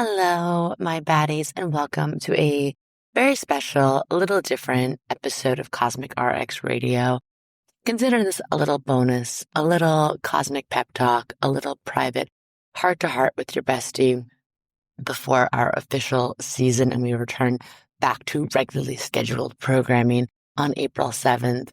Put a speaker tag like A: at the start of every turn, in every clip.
A: Hello, my baddies, and welcome to a very special, a little different episode of Cosmic RX Radio. Consider this a little bonus, a little cosmic pep talk, a little private heart-to-heart with your bestie before our official season and we return back to regularly scheduled programming on April 7th.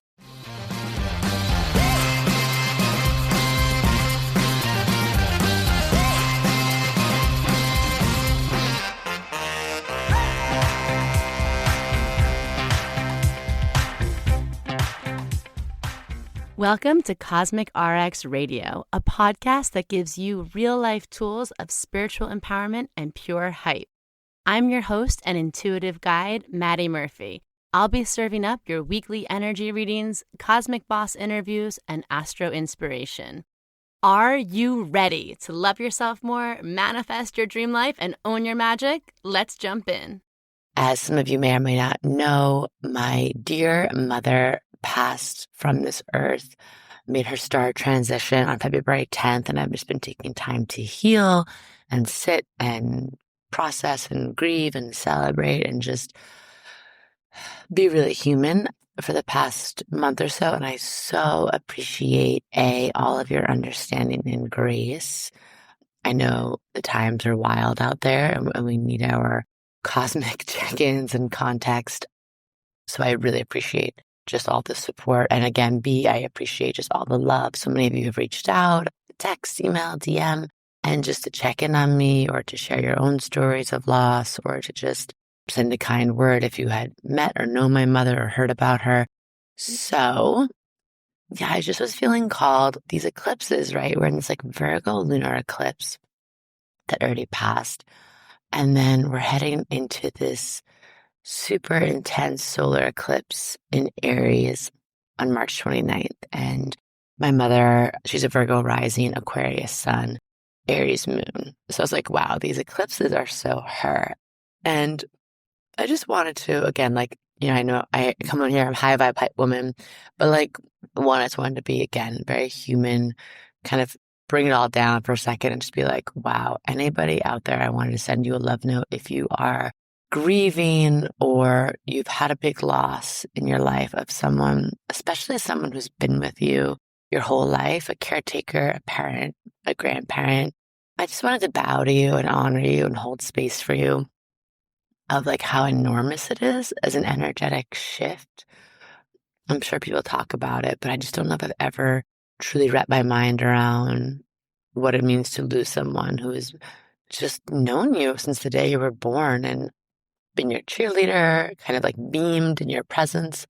B: Welcome to Cosmic RX Radio, a podcast that gives you real-life tools of spiritual empowerment and pure hype. I'm your host and intuitive guide, MADI Murphy. I'll be serving up your weekly energy readings, cosmic boss interviews, and astro inspiration. Are you ready to love yourself more, manifest your dream life, and own your magic? Let's jump in.
A: As some of you may or may not know, my dear mother passed from this earth, made her star transition on February 10th, and I've just been taking time to heal and sit and process and grieve and celebrate and just be really human for the past month or so. And I so appreciate, all of your understanding and grace. I know the times are wild out there and we need our cosmic check-ins and context. So I really appreciate just all the support. And again, I appreciate just all the love. So many of you have reached out, text, email, DM, and just to check in on me or to share your own stories of loss or to just send a kind word if you had met or know my mother or heard about her. So yeah, I just was feeling called. These eclipses, right? We're in this like Virgo lunar eclipse that already passed. And then we're heading into this super intense solar eclipse in Aries on March 29th. And my mother, she's a Virgo rising, Aquarius sun, Aries moon. So I was like, wow, these eclipses are so her. And I just wanted to, again, I know I come on here, I'm high vibe hype woman, but I just wanted to be, again, very human, kind of bring it all down for a second and just be like, wow, anybody out there, I wanted to send you a love note if you are grieving or you've had a big loss in your life of someone, especially someone who's been with you your whole life, a caretaker, a parent, a grandparent. I just wanted to bow to you and honor you and hold space for you of how enormous it is as an energetic shift. I'm sure people talk about it, but I just don't know if I've ever truly wrapped my mind around what it means to lose someone who has just known you since the day you were born and been your cheerleader, kind of beamed in your presence.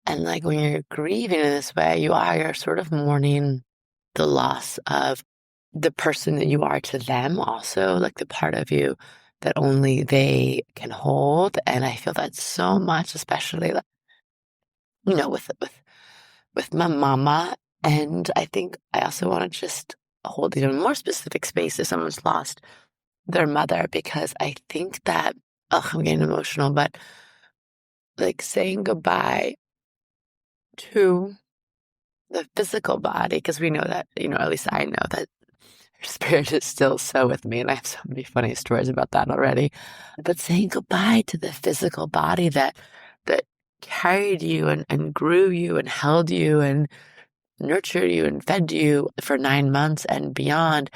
A: And when you're grieving in this way, you're sort of mourning the loss of the person that you are to them also, the part of you that only they can hold. And I feel that so much, especially, with my mama. And I think I also want to just hold even more specific space if someone's lost their mother, because I think that, I'm getting emotional, but saying goodbye to the physical body, because we know that, at least I know that her spirit is still so with me, and I have so many funny stories about that already. But saying goodbye to the physical body that carried you and grew you and held you and nurtured you and fed you for 9 months and beyond.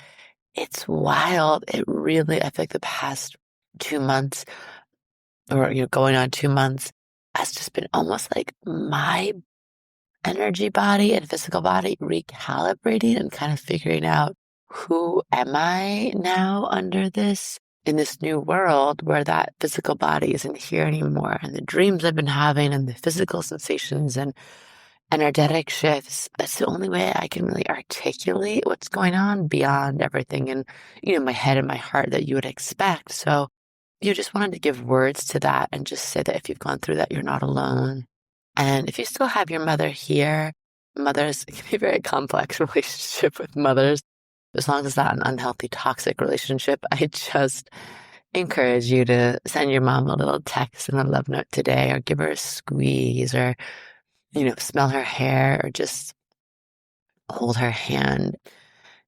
A: It's wild. It really, I feel like the past 2 months or, going on 2 months has just been almost like my energy body and physical body recalibrating and kind of figuring out who am I now under this, in this new world where that physical body isn't here anymore. And the dreams I've been having and the physical sensations and energetic shifts, that's the only way I can really articulate what's going on beyond everything in, my head and my heart that you would expect. So you just wanted to give words to that and just say that if you've gone through that, you're not alone. And if you still have your mother here, it can be a very complex relationship with mothers. As long as it's not an unhealthy, toxic relationship, I just encourage you to send your mom a little text and a love note today, or give her a squeeze, or smell her hair, or just hold her hand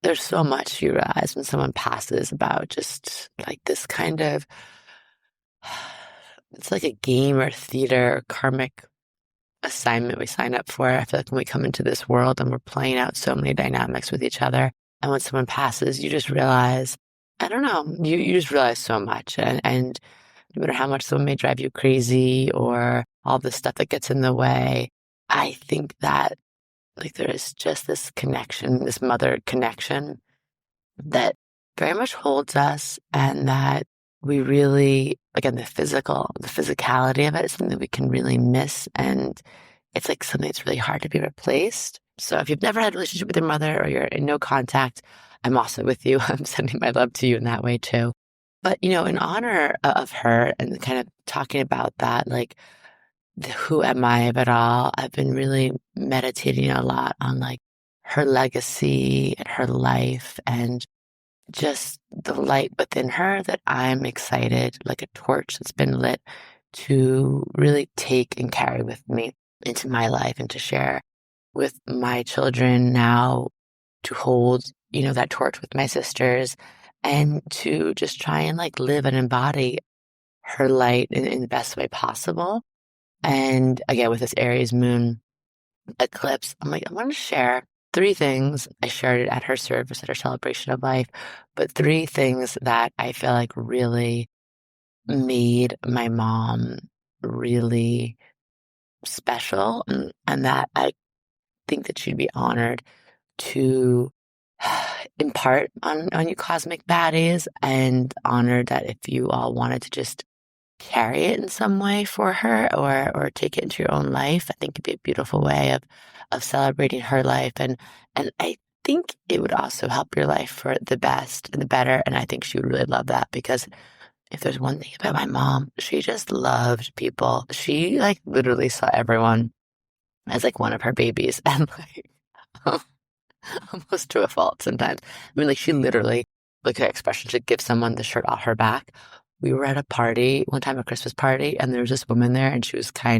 A: there's so much you realize when someone passes about just like this kind of, it's like a game or theater or karmic assignment we sign up for. I feel like when we come into this world and we're playing out so many dynamics with each other, and when someone passes, you just realize, I don't know, you just realize so much. And no matter how much someone may drive you crazy or all the stuff that gets in the way, I think that like there is just this connection, this mother connection that very much holds us, and that we really, again, the physicality of it is something that we can really miss. And it's like something that's really hard to be replaced. So if you've never had a relationship with your mother or you're in no contact, I'm also with you. I'm sending my love to you in that way too. But, in honor of her and kind of talking about that, like the who am I of it all, I've been really meditating a lot on like her legacy and her life and just the light within her that I'm excited, like a torch that's been lit, to really take and carry with me into my life and to share with my children now, to hold, that torch with my sisters, and to just try and like live and embody her light in the best way possible. And again, with this Aries Moon eclipse, I'm like, I want to share three things. I shared it at her service, at her celebration of life, but three things that I feel like really made my mom really special, and that I think that she'd be honored to impart on you cosmic baddies, and honored that if you all wanted to just carry it in some way for her, or take it into your own life, I think it'd be a beautiful way of celebrating her life. And I think it would also help your life for the best and the better. And I think she would really love that, because if there's one thing about my mom, she just loved people. She like literally saw everyone as like one of her babies, and like almost to a fault sometimes. I mean, like she literally, like her expression, she'd give someone the shirt off her back. We were at a party one time, a Christmas party, and there was this woman there, and she was a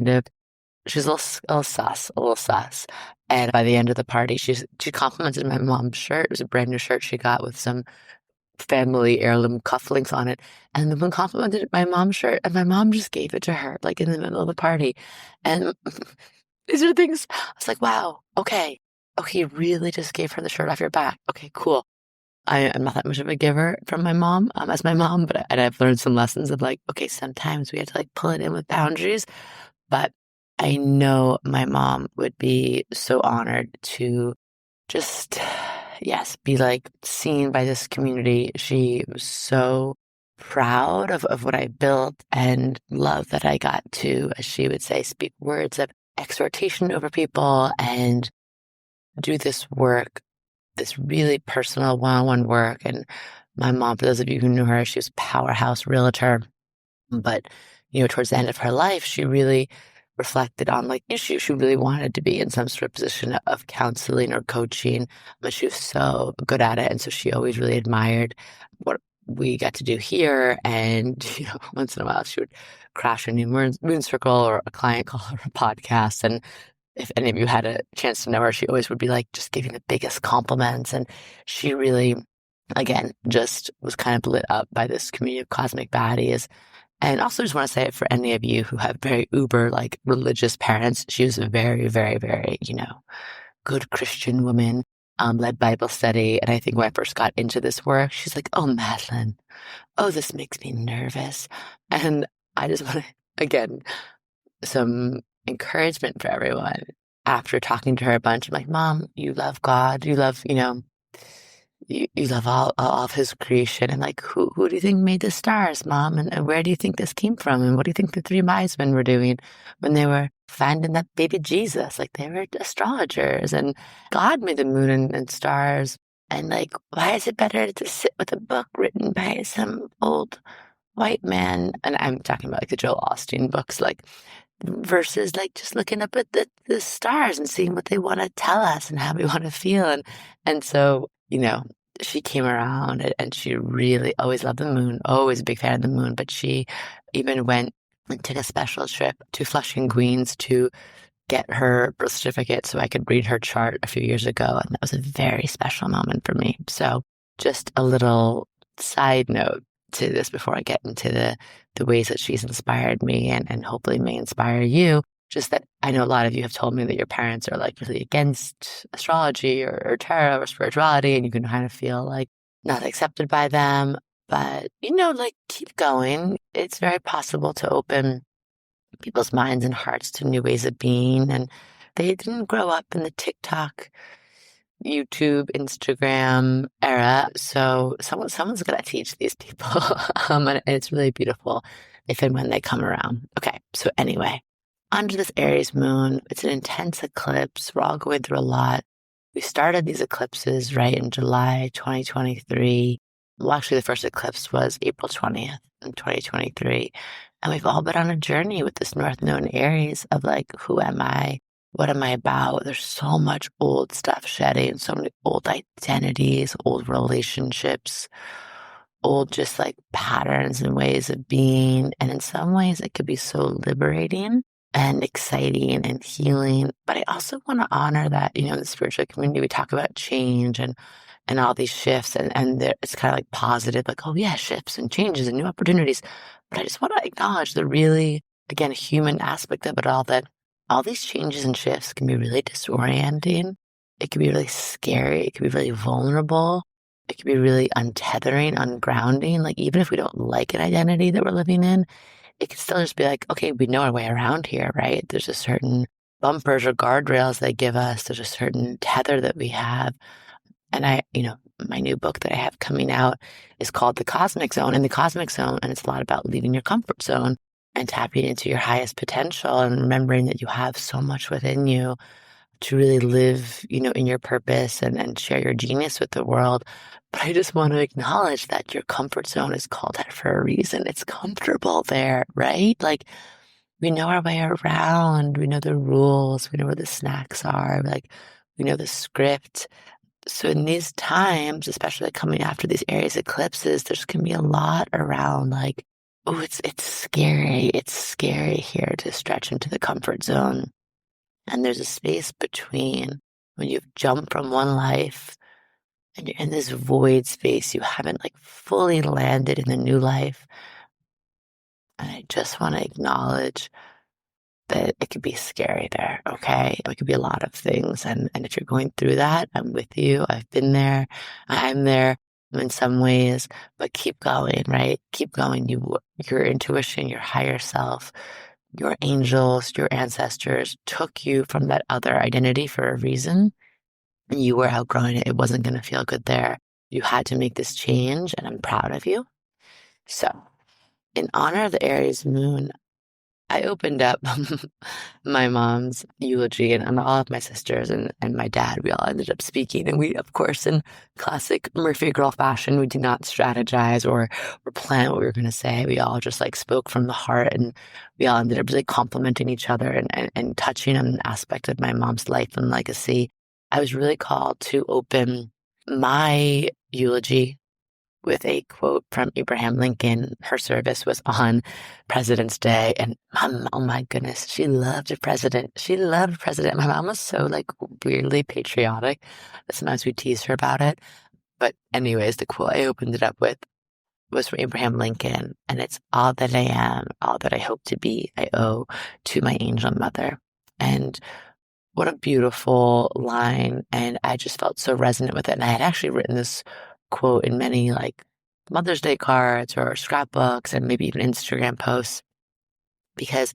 A: little sus. And by the end of the party, she complimented my mom's shirt. It was a brand new shirt she got with some family heirloom cufflinks on it. And the woman complimented my mom's shirt, and my mom just gave it to her, like in the middle of the party. And these are things I was like, wow, okay. Okay, you really just gave her the shirt off your back. Okay, cool. I'm not that much of a giver from my mom, as my mom, and I've learned some lessons of like, okay, sometimes we have to like pull it in with boundaries. But I know my mom would be so honored to just, yes, be like seen by this community. She was so proud of what I built, and love that I got to, as she would say, speak words of exhortation over people and do this work, this really personal one-on-one work. And my mom, for those of you who knew her, she was a powerhouse realtor. But, towards the end of her life, she really reflected on like, she really wanted to be in some sort of position of counseling or coaching, but she was so good at it. And so she always really admired what we got to do here. And, once in a while she would crash a new moon circle or a client call or a podcast. And if any of you had a chance to know her, she always would be like just giving the biggest compliments. And she really, again, just was kind of lit up by this community of cosmic baddies. And also just want to say it for any of you who have very uber like religious parents, she was a very, very, very, good Christian woman, led Bible study. And I think when I first got into this work, she's like, oh, Madeline, oh, this makes me nervous. And I just want to, again, some encouragement for everyone. After talking to her a bunch, I'm like, Mom, you love God. You love, you love all of his creation. And like, who do you think made the stars, Mom? And where do you think this came from? And what do you think the three wise men were doing when they were finding that baby Jesus? Like, they were astrologers, and God made the moon and stars. And like, why is it better to sit with a book written by some old white man? And I'm talking about like the Joel Osteen books, like, versus like just looking up at the stars and seeing what they want to tell us and how we want to feel. And so, she came around, and she really always loved the moon, always a big fan of the moon. But she even went and took a special trip to Flushing, Queens to get her birth certificate so I could read her chart a few years ago. And that was a very special moment for me. So just a little side note to this before I get into the ways that she's inspired me and hopefully may inspire you. Just that I know a lot of you have told me that your parents are like really against astrology or tarot or spirituality, and you can kind of feel like not accepted by them. But, like keep going. It's very possible to open people's minds and hearts to new ways of being. And they didn't grow up in the TikTok, YouTube, Instagram era. So someone's going to teach these people. And it's really beautiful if and when they come around. Okay. So anyway, under this Aries moon, it's an intense eclipse. We're all going through a lot. We started these eclipses right in July 2023. Well, actually, the first eclipse was April 20th in 2023. And we've all been on a journey with this North Node in Aries of like, who am I? What am I about? There's so much old stuff shedding, so many old identities, old relationships, old just like patterns and ways of being. And in some ways, it could be so liberating and exciting and healing. But I also want to honor that, in the spiritual community, we talk about change and all these shifts and it's kind of like positive, like, oh yeah, shifts and changes and new opportunities. But I just want to acknowledge the really, again, human aspect of it all, that all these changes and shifts can be really disorienting. It can be really scary. It can be really vulnerable. It can be really untethering, ungrounding. Like even if we don't like an identity that we're living in, it can still just be like, okay, we know our way around here, right? There's a certain bumpers or guardrails they give us. There's a certain tether that we have. And my new book that I have coming out is called The Cosmic Zone. And the Cosmic Zone, and it's a lot about leaving your comfort zone and tapping into your highest potential and remembering that you have so much within you to really live, in your purpose and share your genius with the world. But I just want to acknowledge that your comfort zone is called that for a reason. It's comfortable there, right? Like we know our way around. We know the rules. We know where the snacks are. Like we know the script. So in these times, especially coming after these Aries eclipses, there's going to be a lot around like, oh, it's scary. It's scary here to stretch into the comfort zone. And there's a space between when you've jumped from one life and you're in this void space, you haven't like fully landed in the new life. And I just want to acknowledge that it could be scary there, okay? It could be a lot of things. And if you're going through that, I'm with you. I've been there. I'm there in some ways, but keep going, right? Keep going. Your intuition, your higher self, your angels, your ancestors took you from that other identity for a reason. And you were outgrowing it. It wasn't going to feel good there. You had to make this change, and I'm proud of you. So, in honor of the Aries moon, I opened up my mom's eulogy and all of my sisters and my dad, we all ended up speaking. And we, of course, in classic Murphy girl fashion, we did not strategize or plan what we were going to say. We all just like spoke from the heart and we all ended up really complimenting each other and touching on an aspect of my mom's life and legacy. I was really called to open my eulogy with a quote from Abraham Lincoln. Her service was on President's Day. And mom, oh my goodness, she loved a president. She loved president. My mom was so like weirdly patriotic that sometimes we tease her about it. But anyways, the quote I opened it up with was from Abraham Lincoln. And it's all that I am, all that I hope to be, I owe to my angel mother. And what a beautiful line. And I just felt so resonant with it. And I had actually written this quote in many like Mother's Day cards or scrapbooks and maybe even Instagram posts because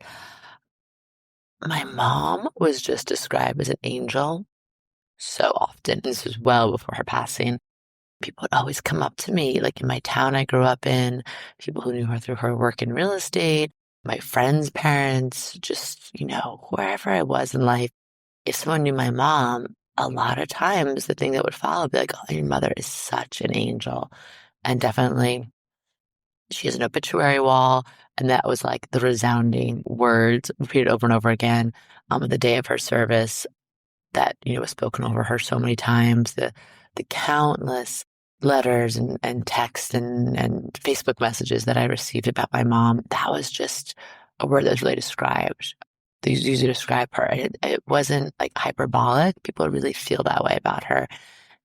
A: my mom was just described as an angel so often. This was well before her passing. People would always come up to me, like in my town I grew up in, people who knew her through her work in real estate, my friends' parents, just, wherever I was in life. If someone knew my mom, a lot of times the thing that would follow would be like, oh, your mother is such an angel. And definitely she has an obituary wall. And that was like the resounding words repeated over and over again on the day of her service that, was spoken over her so many times. The countless letters and texts and Facebook messages that I received about my mom, that was just a word that was really described they use to describe her. It wasn't like hyperbolic. People really feel that way about her.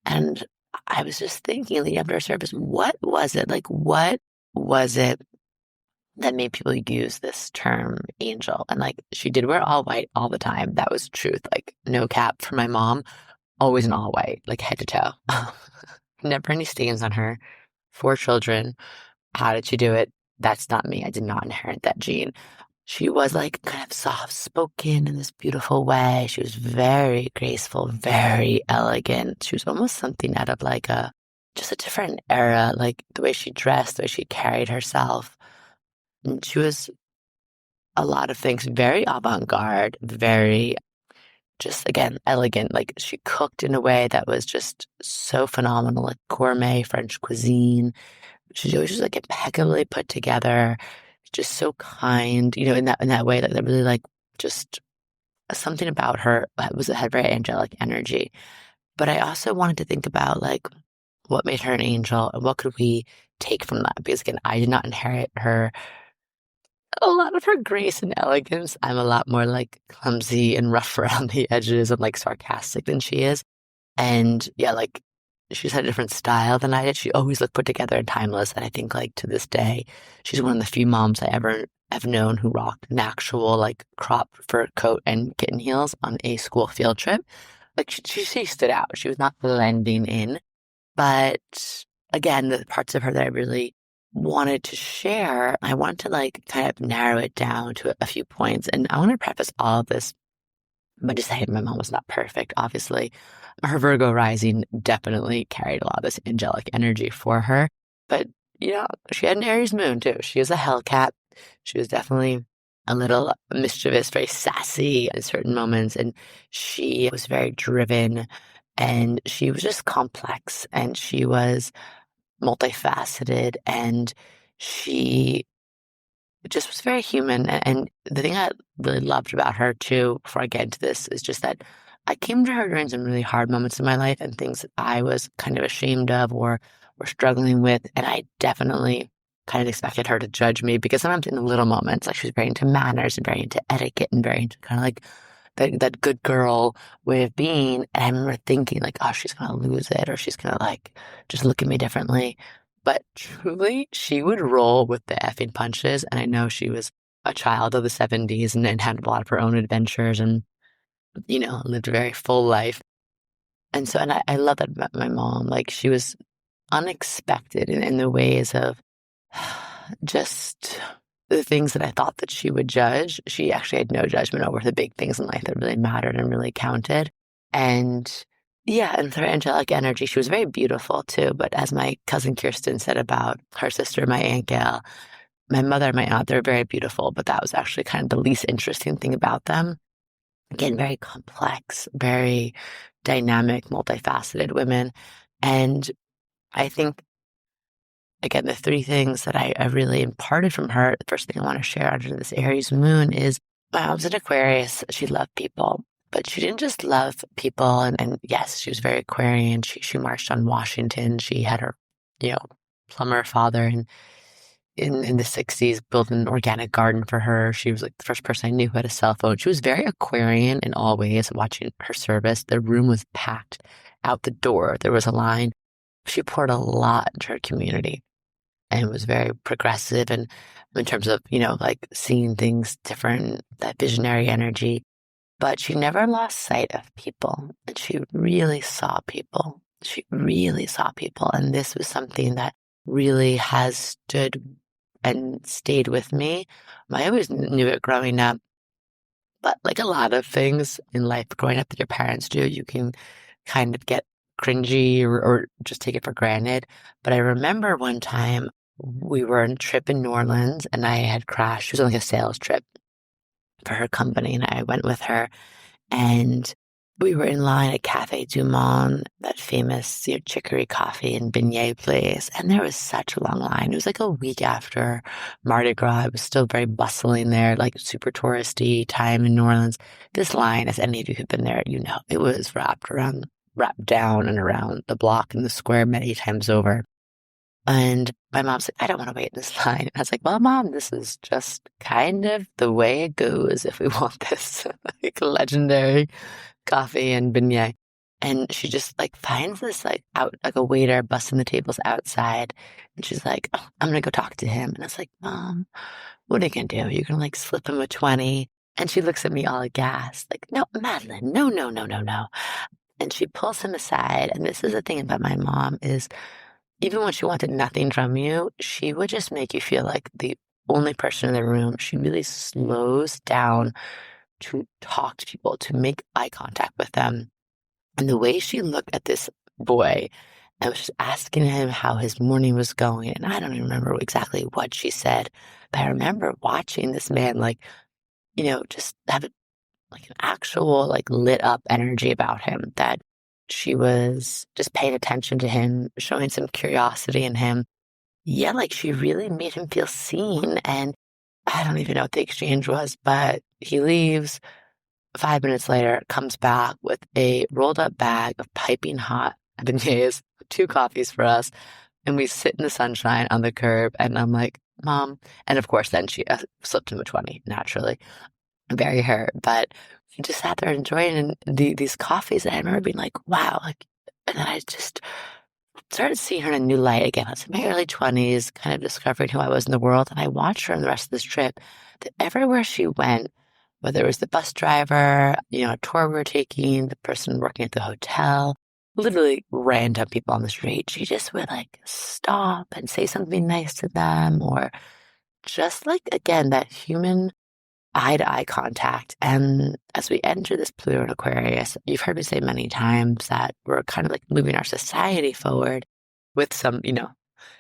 A: And I was just thinking leading up to her service, what was it? Like, what was it that made people use this term angel? And like, she did wear all white all the time. That was truth. Like, no cap for my mom, always in all white, like head to toe. Never any stains on her. 4 children. How did she do it? That's not me. I did not inherit that gene. She was like kind of soft spoken in this beautiful way. She was very graceful, very elegant. She was almost something out of like just a different era, like the way she dressed, the way she carried herself. And she was a lot of things, very avant-garde, very just again, elegant. Like she cooked in a way that was just so phenomenal, like gourmet French cuisine. She was just like impeccably put together, just so kind, in that way that really like just something about her had very angelic energy. But I also wanted to think about like what made her an angel and what could we take from that? Because again, I did not inherit a lot of her grace and elegance. I'm a lot more like clumsy and rough around the edges and like sarcastic than she is. And yeah, like she's had a different style than I did. She always looked put together and timeless. And I think like to this day, she's one of the few moms I ever have known who rocked an actual like crop fur coat and kitten heels on a school field trip. Like she stood out. She was not blending in. But again, the parts of her that I really wanted to share, I want to like kind of narrow it down to a few points. And I want to preface all of this by just saying my mom was not perfect, obviously. Her Virgo rising definitely carried a lot of this angelic energy for her. But, she had an Aries moon too. She is a Hellcat. She was definitely a little mischievous, very sassy in certain moments. And she was very driven and she was just complex and she was multifaceted and she just was very human. And the thing I really loved about her too, before I get into this, is just that I came to her during some really hard moments in my life and things that I was kind of ashamed of or struggling with. And I definitely kind of expected her to judge me because sometimes in the little moments, like she was very into manners and very into etiquette and very into kind of like that good girl way of being. And I remember thinking like, oh, she's going to lose it or she's going to like just look at me differently. But truly, she would roll with the effing punches. And I know she was a child of the 70s and had a lot of her own adventures and, lived a very full life. And so, and I love that about my mom. Like she was unexpected in the ways of just the things that I thought that she would judge. She actually had no judgment over the big things in life that really mattered and really counted. And yeah, and with her angelic energy, she was very beautiful too. But as my cousin Kirsten said about her sister, my Aunt Gail, my mother and my aunt, they're very beautiful, but that was actually kind of the least interesting thing about them. Again, very complex, very dynamic, multifaceted women. And I think, again, the 3 things that I really imparted from her, the first thing I want to share under this Aries moon is my mom's an Aquarius. She loved people. But she didn't just love people. And yes, she was very Aquarian. She marched on Washington. She had her, plumber father in the 60s built an organic garden for her. She was like the first person I knew who had a cell phone. She was very Aquarian in all ways. Watching her service, the room was packed out the door. There was a line. She poured a lot into her community and was very progressive and in terms of, like seeing things different, that visionary energy. But she never lost sight of people and she really saw people. She really saw people. And this was something that really has stood and stayed with me. I always knew it growing up, but like a lot of things in life growing up that your parents do, you can kind of get cringy or just take it for granted. But I remember one time we were on a trip in New Orleans and I had crashed. It was like a sales trip for her company and I went with her and we were in line at Cafe Du Monde, that famous chicory coffee and beignet place. And there was such a long line. It was like a week after Mardi Gras. It was still very bustling there, like super touristy time in New Orleans. This line, as any of you who've been there, it was wrapped down and around the block and the square many times over. And my mom's like, I don't want to wait in this line. And I was like, well, Mom, this is just kind of the way it goes if we want this like legendary coffee and beignet. And she just like finds this like out like a waiter busting the tables outside. And she's like, oh, I'm gonna go talk to him. And I was like, Mom, what are you gonna do? You're gonna like slip him a 20. And she looks at me all aghast, like, no, Madeline, no, no, no, no, no. And she pulls him aside. And this is the thing about my mom is even when she wanted nothing from you, she would just make you feel like the only person in the room. She really slows down to talk to people, to make eye contact with them. And the way she looked at this boy and was just asking him how his morning was going, and I don't even remember exactly what she said, but I remember watching this man, like, just have like an actual, like, lit up energy about him that she was just paying attention to him, showing some curiosity in him. Yeah, like she really made him feel seen. And I don't even know what the exchange was, but he leaves. 5 minutes later, comes back with a rolled up bag of piping hot beignets, 2 coffees for us. And we sit in the sunshine on the curb. And I'm like, Mom. And of course, then she slipped him a 20, naturally. Very hurt. But we just sat there enjoying these coffees. And I remember being like, wow. Like, and then I just started seeing her in a new light again. I was in my early 20s, kind of discovering who I was in the world. And I watched her in the rest of this trip that everywhere she went, whether it was the bus driver, a tour we were taking, the person working at the hotel, literally random people on the street, she just would like stop and say something nice to them, or just like, again, that human eye to eye contact. And as we enter this Pluto and Aquarius, you've heard me say many times that we're kind of like moving our society forward with some,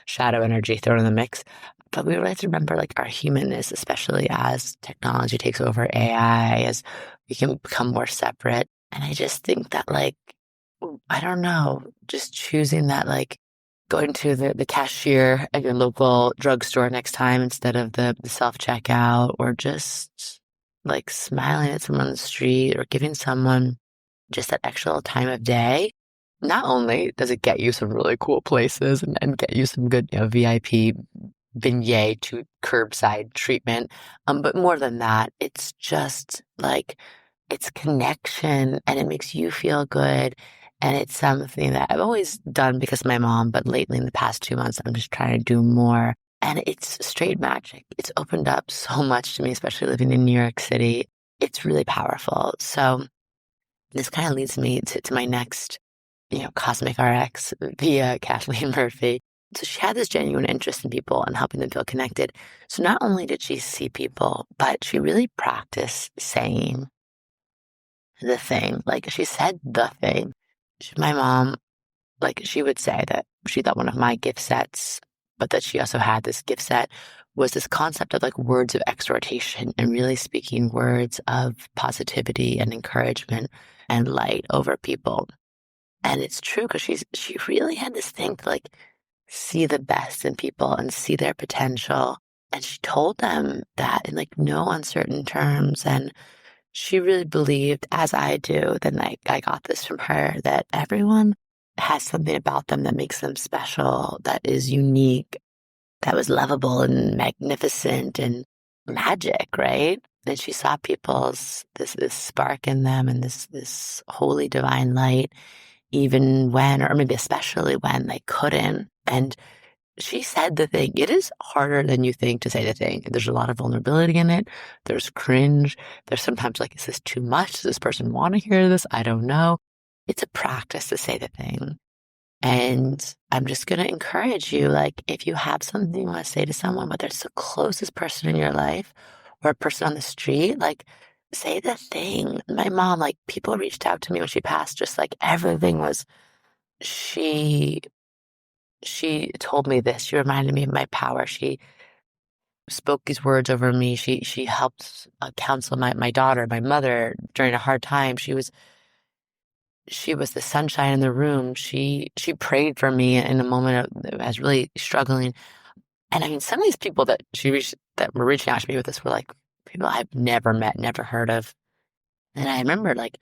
A: shadow energy thrown in the mix. But we really have to remember like our humanness, especially as technology takes over AI, as we can become more separate. And I just think that like, I don't know, just choosing that, like going to the cashier at your local drugstore next time instead of the self-checkout, or just like smiling at someone on the street, or giving someone just that extra time of day. Not only does it get you some really cool places and get you some good, VIP beignet to curbside treatment, but more than that, it's just like it's connection, and it makes you feel good. And it's something that I've always done because of my mom, but lately in the past 2 months, I'm just trying to do more. And it's straight magic. It's opened up so much to me, especially living in New York City. It's really powerful. So this kind of leads me to my next, Cosmic RX via Kathleen Murphy. So she had this genuine interest in people and helping them feel connected. So not only did she see people, but she really practiced saying the thing. Like she said the thing. My mom, like she would say that she thought one of my gift sets, but that she also had this gift set, was this concept of like words of exhortation and really speaking words of positivity and encouragement and light over people. And it's true because she really had this thing to like see the best in people and see their potential. And she told them that in like no uncertain terms. And she really believed, as I do, then I got this from her, that everyone has something about them that makes them special, that is unique, that was lovable and magnificent and magic, right? And she saw people's this spark in them and this holy divine light, even when, or maybe especially when they couldn't. And she said the thing. It is harder than you think to say the thing. There's a lot of vulnerability in it. There's cringe. There's sometimes like, is this too much? Does this person want to hear this? I don't know. It's a practice to say the thing. And I'm just going to encourage you, like, if you have something you want to say to someone, whether it's the closest person in your life or a person on the street, like, say the thing. My mom, like, people reached out to me when she passed, just like everything was, she told me this. She reminded me of my power. She spoke these words over me. She helped counsel my daughter, my mother during a hard time. She was the sunshine in the room. She prayed for me in a moment that I was really struggling. And I mean, some of these people that that were reaching out to me with this were like people I've never met, never heard of. And I remember like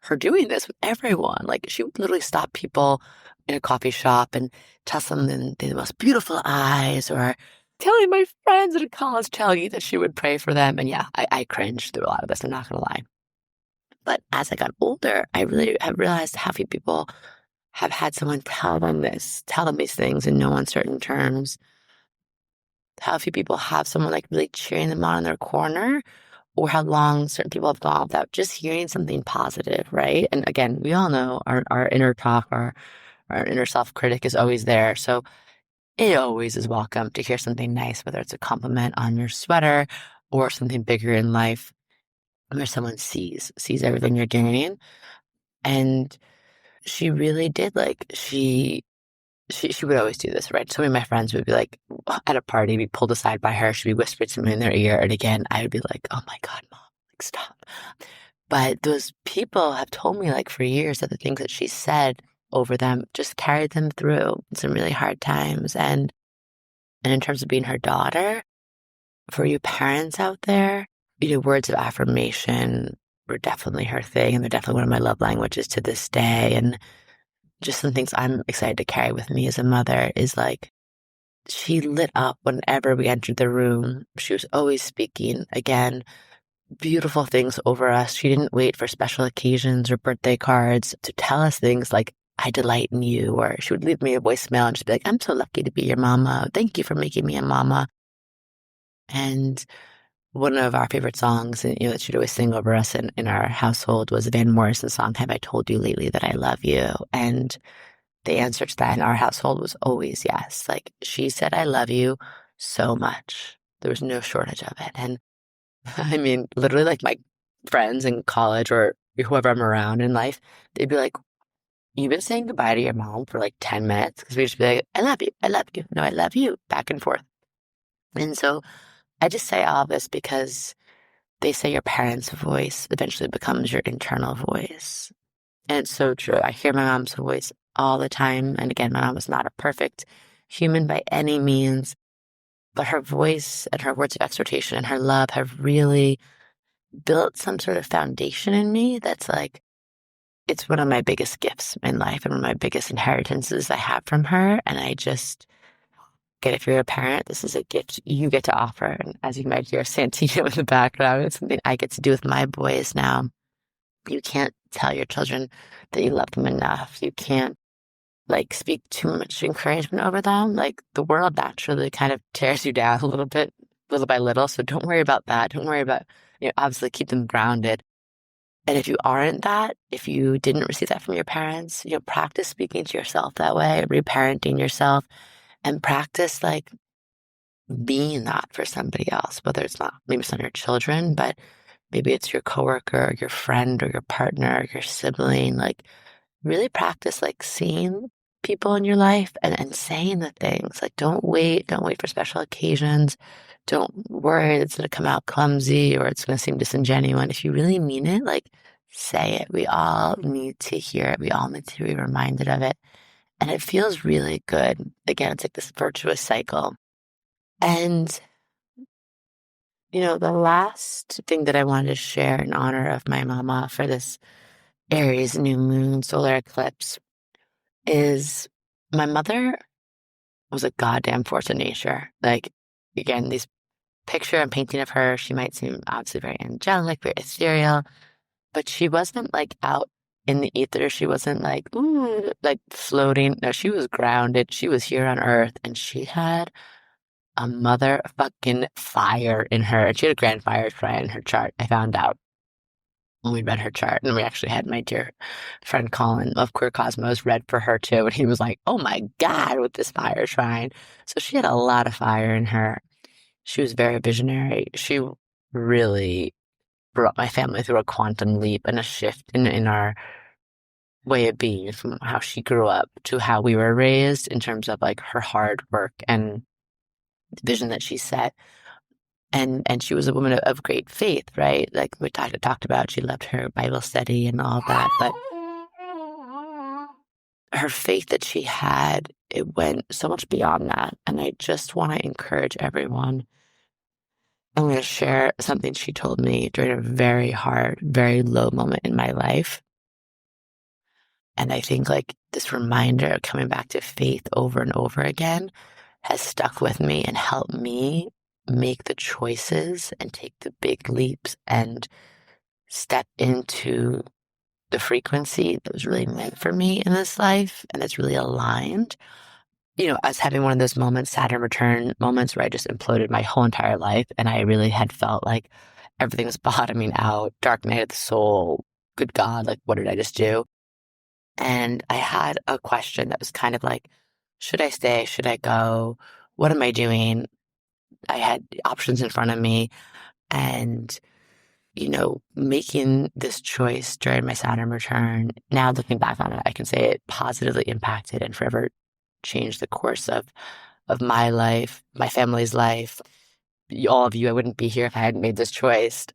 A: her doing this with everyone. Like she would literally stop people in a coffee shop and tell someone they have the most beautiful eyes, or telling my friends at college telling you that she would pray for them. And yeah, I cringed through a lot of this, I'm not going to lie. But as I got older, I really have realized how few people have had someone tell them these things in no uncertain terms. How few people have someone like really cheering them on in their corner, or how long certain people have gone without just hearing something positive, right? And again, we all know our inner talk, our inner self-critic is always there. So it always is welcome to hear something nice, whether it's a compliment on your sweater or something bigger in life where someone sees everything you're doing. And she really did, like, she would always do this, right? So many of my friends would be like, at a party, be pulled aside by her, she'd be whispering something in their ear, and again, I would be like, oh my God, Mom, like, stop. But those people have told me, like, for years that the things that she said over them just carried them through some really hard times. And in terms of being her daughter, for you parents out there, words of affirmation were definitely her thing, and they're definitely one of my love languages to this day. And just some things I'm excited to carry with me as a mother is like, she lit up whenever we entered the room. She was always speaking, again, beautiful things over us. She didn't wait for special occasions or birthday cards to tell us things like, I delight in you. Or she would leave me a voicemail and just be like, I'm so lucky to be your mama. Thank you for making me a mama. And one of our favorite songs, that she'd always sing over us in our household was Van Morrison's song, Have I Told You Lately That I Love You? And the answer to that in our household was always yes. Like, she said, I love you so much. There was no shortage of it. And I mean, literally, like, my friends in college or whoever I'm around in life, they'd be like, you've been saying goodbye to your mom for like 10 minutes? Because we just be like, I love you. I love you. No, I love you. Back and forth. And so I just say all this because they say your parents' voice eventually becomes your internal voice. And it's so true. I hear my mom's voice all the time. And again, my mom was not a perfect human by any means, but her voice and her words of exhortation and her love have really built some sort of foundation in me that's like, it's one of my biggest gifts in life and one of my biggest inheritances I have from her. And I just get, if you're a parent, this is a gift you get to offer. And as you might hear Santino in the background, it's something I get to do with my boys now. You can't tell your children that you love them enough. You can't like speak too much encouragement over them. Like, the world naturally kind of tears you down a little bit, little by little. So don't worry about that. Don't worry about, obviously keep them grounded. And if you aren't that, if you didn't receive that from your parents, practice speaking to yourself that way, reparenting yourself, and practice like being that for somebody else, whether it's not, maybe it's not your children, but maybe it's your coworker or your friend or your partner or your sibling. Like, really practice like seeing people in your life and saying the things. Like, don't wait for special occasions. Don't worry it's going to come out clumsy or it's going to seem disingenuous. If you really mean it, like, say it. We all need to hear it. We all need to be reminded of it. And it feels really good. Again, it's like this virtuous cycle. And, the last thing that I wanted to share in honor of my mama for this Aries new moon solar eclipse is my mother was a goddamn force of nature. Like, again, these picture and painting of her, she might seem obviously very angelic, very ethereal, but she wasn't like out in the ether. She wasn't like, ooh, like floating. No, she was grounded. She was here on earth, and she had a motherfucking fire in her. And she had a grand fire trine in her chart, I found out when we read her chart. And we actually had my dear friend Colin of Queer Cosmos read for her too. And he was like, oh my God, with this fire trine. So she had a lot of fire in her. She was very visionary. She really brought my family through a quantum leap and a shift in our way of being, from how she grew up to how we were raised, in terms of like her hard work and the vision that she set. And she was a woman of great faith, right? Like we talked about, she loved her Bible study and all that, but her faith that she had, it went so much beyond that. And I just want to encourage everyone. I'm going to share something she told me during a very hard, very low moment in my life. And I think like this reminder of coming back to faith over and over again has stuck with me and helped me make the choices and take the big leaps and step into the frequency that was really meant for me in this life and it's really aligned. I was having one of those moments, Saturn return moments, where I just imploded my whole entire life. And I really had felt like everything was bottoming out, dark night of the soul. Good God, like, what did I just do? And I had a question that was kind of like, should I stay? Should I go? What am I doing? I had options in front of me. And, making this choice during my Saturn return, now looking back on it, I can say it positively impacted and forever changed the course of my life, my family's life, all of you. I wouldn't be here if I hadn't made this choice.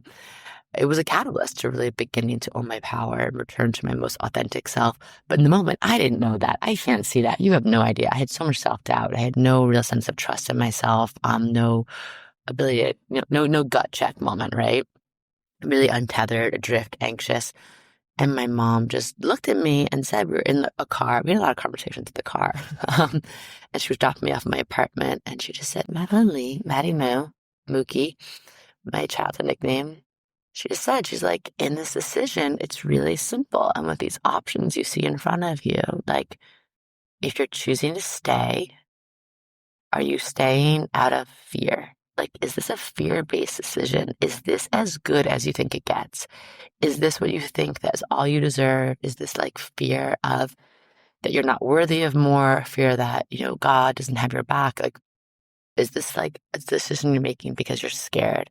A: It was a catalyst to really beginning to own my power and return to my most authentic self. But in the moment, I didn't know that. I can't see that. You have no idea. I had so much self-doubt. I had no real sense of trust in myself. No ability to, no gut check moment, right? Really untethered, adrift, anxious. And my mom just looked at me and said, we were in a car. We had a lot of conversations in the car. And she was dropping me off at my apartment. And she just said, Madeline Lee, Maddie Moo, Mookie, my childhood nickname. She just said, she's like, in this decision, it's really simple. And with these options you see in front of you, like, if you're choosing to stay, are you staying out of fear? Like, is this a fear-based decision? Is this as good as you think it gets? Is this what you think that's all you deserve? Is this like fear of that you're not worthy of more, fear that, God doesn't have your back? Like, is this like a decision you're making because you're scared?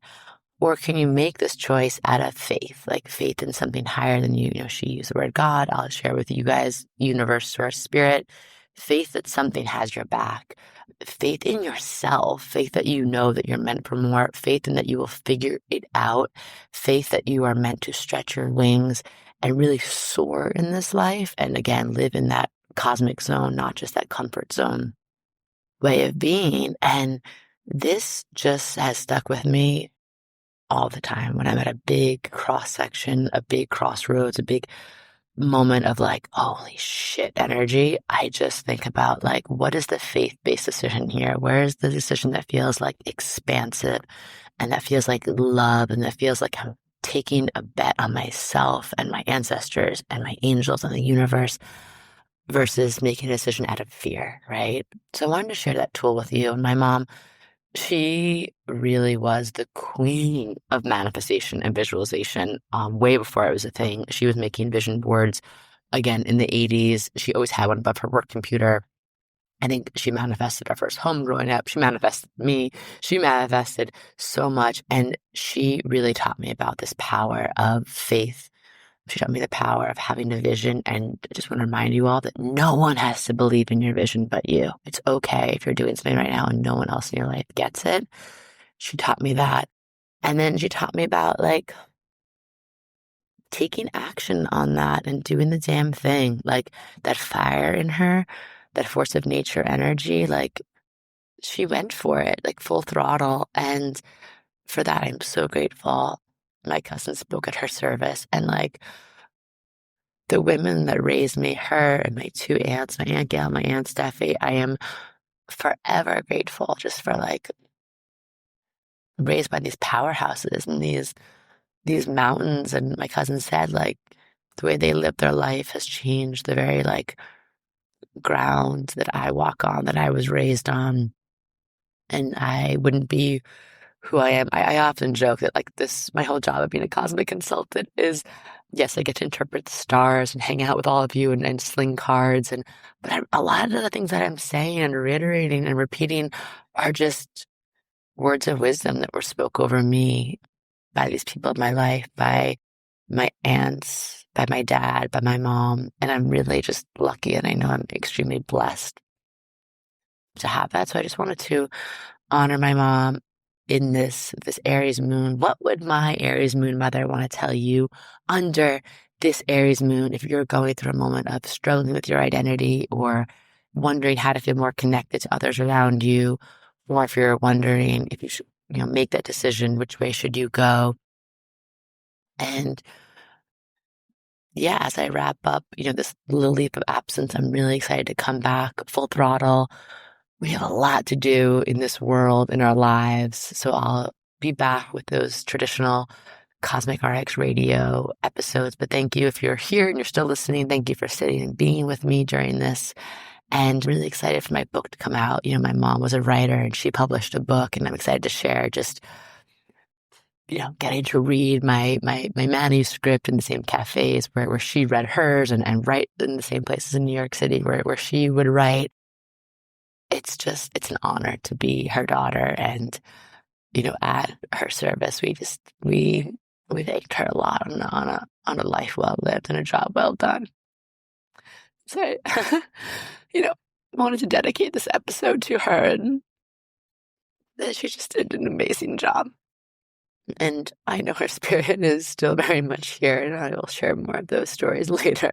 A: Or can you make this choice out of faith, like faith in something higher than you? She used the word God. I'll share with you guys, universe, source, spirit, faith that something has your back, faith in yourself, faith that you know that you're meant for more, faith in that you will figure it out, faith that you are meant to stretch your wings and really soar in this life. And again, live in that cosmic zone, not just that comfort zone way of being. And this just has stuck with me all the time when I'm at a big cross section, a big crossroads, a big moment of like, holy shit energy. I just think about like, what is the faith-based decision here? Where is the decision that feels like expansive and that feels like love and that feels like I'm taking a bet on myself and my ancestors and my angels and the universe versus making a decision out of fear, right? So I wanted to share that tool with you. And my mom, she really was the queen of manifestation and visualization. Way before it was a thing, she was making vision boards. Again, in the 80s, she always had one above her work computer. I think she manifested our first home growing up. She manifested me. She manifested so much. And she really taught me about this power of faith. She taught me the power of having a vision. And I just want to remind you all that no one has to believe in your vision but you. It's okay if you're doing something right now and no one else in your life gets it. She taught me that. And then she taught me about like taking action on that and doing the damn thing. Like that fire in her, that force of nature energy, like she went for it, like full throttle. And for that, I'm so grateful. My cousin spoke at her service and like, the women that raised me, her and my two aunts, my Aunt Gail, my Aunt Steffi, I am forever grateful just for like raised by these powerhouses and these mountains. And my cousin said like the way they live their life has changed the very like ground that I walk on, that I was raised on. And I wouldn't be who I am. I often joke that like this, my whole job of being a cosmic consultant is, yes, I get to interpret the stars and hang out with all of you and sling cards. But a lot of the things that I'm saying and reiterating and repeating are just words of wisdom that were spoke over me by these people in my life, by my aunts, by my dad, by my mom. And I'm really just lucky. And I know I'm extremely blessed to have that. So I just wanted to honor my mom in this Aries moon. What would my Aries moon mother want to tell you under this Aries moon if you're going through a moment of struggling with your identity or wondering how to feel more connected to others around you, or if you're wondering if you should, make that decision, which way should you go? And yeah, as I wrap up, this little leave of absence, I'm really excited to come back full throttle. We have a lot to do in this world, in our lives. So I'll be back with those traditional Cosmic RX radio episodes. But thank you if you're here and you're still listening. Thank you for sitting and being with me during this. And really excited for my book to come out. My mom was a writer and she published a book, and I'm excited to share just getting to read my manuscript in the same cafes where she read hers, and write in the same places in New York City where she would write. It's an honor to be her daughter, and, at her service, we thanked her a lot on a life well lived and a job well done. So, I wanted to dedicate this episode to her, and that she just did an amazing job. And I know her spirit is still very much here, and I will share more of those stories later.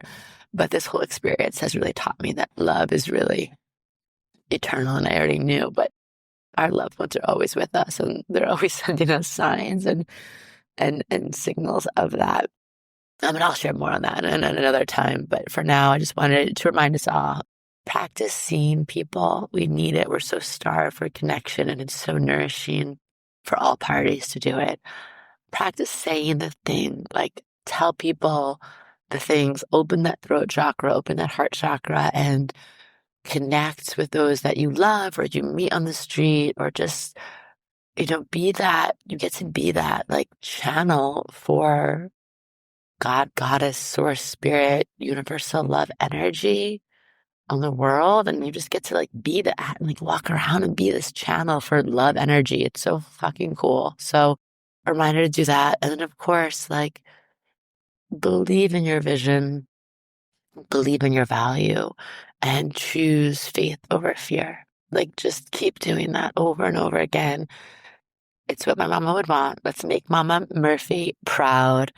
A: But this whole experience has really taught me that love is really eternal, and I already knew, but our loved ones are always with us, and they're always sending us signs and signals of that. And I'll share more on that in another time. But for now, I just wanted to remind us all, practice seeing people. We need it. We're so starved for connection, and it's so nourishing for all parties to do it. Practice saying the thing, like tell people the things, open that throat chakra, open that heart chakra, and connect with those that you love or you meet on the street, or just, be that, you get to be that like channel for God, goddess, source, spirit, universal love energy on the world. And you just get to like be that, and like walk around and be this channel for love energy. It's so fucking cool. So a reminder to do that. And then of course, like, believe in your vision, believe in your value, and choose faith over fear. Like, just keep doing that over and over again. It's what my mama would want. Let's make Mama Murphy proud.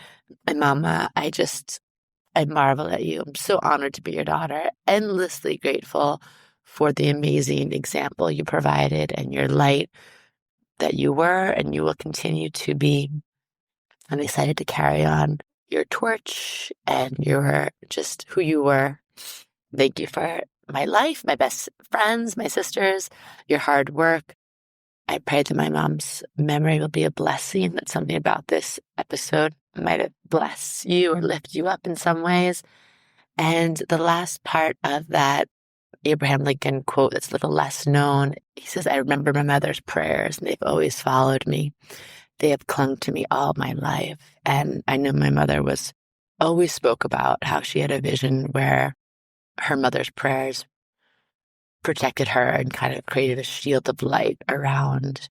A: And Mama, I marvel at you. I'm so honored to be your daughter, endlessly grateful for the amazing example you provided and your light that you were and you will continue to be. I'm excited to carry on your torch and your just who you were. Thank you for my life, my best friends, my sisters, your hard work. I pray that my mom's memory will be a blessing, that something about this episode might have blessed you or lift you up in some ways. And the last part of that Abraham Lincoln quote that's a little less known, he says, I remember my mother's prayers, and they've always followed me. They have clung to me all my life. And I know my mother always spoke about how she had a vision where her mother's prayers protected her and kind of created a shield of light around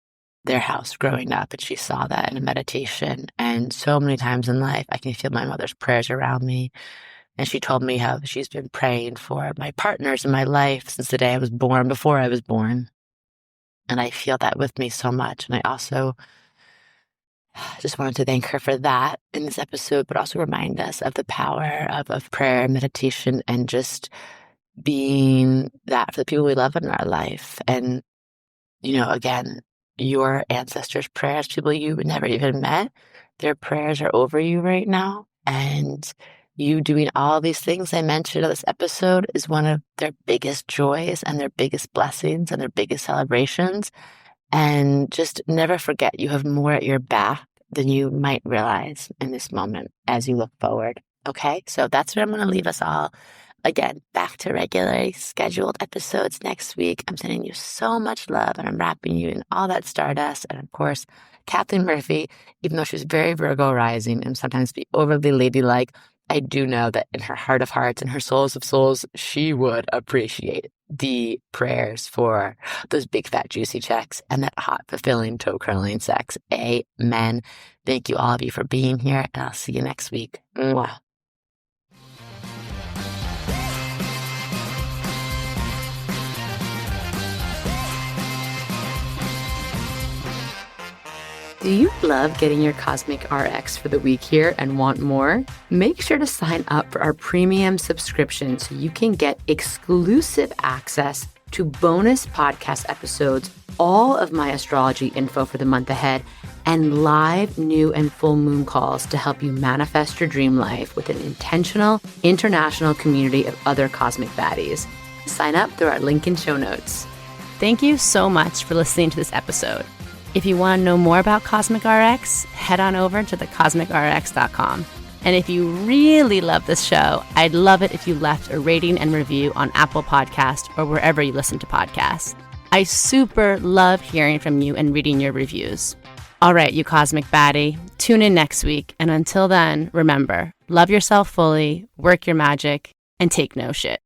A: their house growing up. And she saw that in a meditation. And so many times in life, I can feel my mother's prayers around me. And she told me how she's been praying for my partners in my life since the day I was born, before I was born. And I feel that with me so much. And I also just wanted to thank her for that in this episode, but also remind us of the power of prayer and meditation, and just being that for the people we love in our life. And, again, your ancestors' prayers, people you never even met, their prayers are over you right now. And you doing all these things I mentioned in this episode is one of their biggest joys and their biggest blessings and their biggest celebrations. And just never forget, you have more at your back than you might realize in this moment as you look forward. Okay, so that's where I'm going to leave us all. Again, back to regularly scheduled episodes next week. I'm sending you so much love, and I'm wrapping you in all that stardust. And of course, Kathleen Murphy, even though she's very Virgo rising and sometimes be overly ladylike, I do know that in her heart of hearts and her souls of souls, she would appreciate the prayers for those big fat juicy checks and that hot fulfilling toe curling sex. Amen. Thank you all of you for being here, and I'll see you next week. Mwah. Do you love getting your Cosmic RX for the week here and want more? Make sure to sign up for our premium subscription so you can get exclusive access to bonus podcast episodes all of my astrology info for the month ahead and live new and full moon calls to help you manifest your dream life with an intentional, international community of other cosmic baddies. Sign up through our link in show notes.
B: Thank you so much for listening to this episode. If you want to know more about Cosmic RX, head on over to thecosmicrx.com. And if you really love this show, I'd love it if you left a rating and review on Apple Podcasts or wherever you listen to podcasts. I super love hearing from you and reading your reviews. All right, you cosmic baddie, tune in next week. And until then, remember, love yourself fully, work your magic, and take no shit.